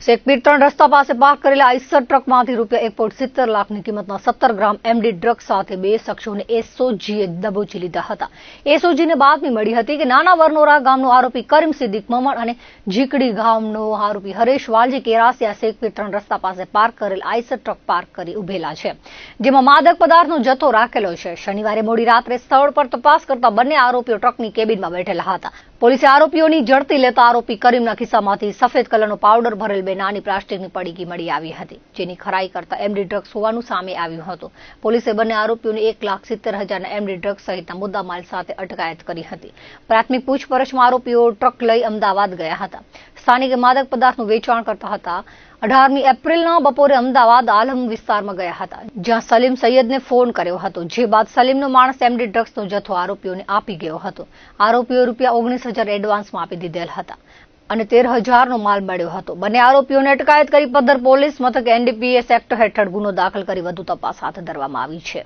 શેખપીર 3 રસ્તા પાસે પાર્ક કરેલા આઈસર ટ્રકમાંથી ₹1.70 લાખની કિંમતના 17 ગ્રામ એમડી ડ્રગ્સ સાથે બે શખ્સોને એસઓજીએ દબોચી લીધા હતા। એસઓજીને બાતમી મળી હતી કે નાના વરનોરા ગામનો આરોપી કરીમ સિદ્દીક મમણ અને ઝીકડી ગામનો આરોપી હરેશ વાલજી કેરાસિયા શેખપીર 3 રસ્તા પાસે પાર્ક કરેલ આઈસર ટ્રક પાર્ક કરી ઉભેલા છે, જેમાં માદક પદાર્થનો જથ્થો રાખેલો છે। શનિવારે મોડી રાત્રે સ્થળ પર તપાસ કરતા બંને આરોપીઓ ટ્રકની કેબિનમાં બેઠેલા હતા। પોલીસે આરોપીઓની ઝડપી લેતા આરોપી કરીમના ખિસ્સામાંથી સફેદ કલરનો પાવડર ભરેલ બે નાની પ્લાસ્ટિકની પડીકી મળી આવી હતી, જેની ખરાઈ કરતા એમડી ડ્રગ્સ હોવાનું સામે આવ્યું હતું। પોલીસે બંને આરોપીઓને 1,70,000ના એમડી ડ્રગ્સ સહિતના મુદ્દામાલ સાથે અટકાયત કરી હતી। પ્રાથમિક પૂછપરછમાં આરોપીઓ ટ્રક લઈ અમદાવાદ ગયા હતા। સ્થાનિકે માદક પદાર્થનું વેચાણ કરતા હતા। 18મી એપ્રિલના બપોરે અમદાવાદ આલમ વિસ્તારમાં ગયા હતા, જ્યાં સલીમ સૈયદને ફોન કર્યો હતો, જે બાદ સલીમનો માણસ એમડી ડ્રગ્સનો જથ્થો આરોપીઓને આપી ગયો હતો। આરોપીઓ ₹19,000 એડવાન્સમાં આપી દીધેલ હતા અને 13,000નો માલ મળ્યો હતો। બંને આરોપીઓને અટકાયત કરી પદ્ધર પોલીસ મથકે એનડીપીએસ એક્ટ હેઠળ ગુનો દાખલ કરી વધુ તપાસ હાથ ધરવામાં આવી છે।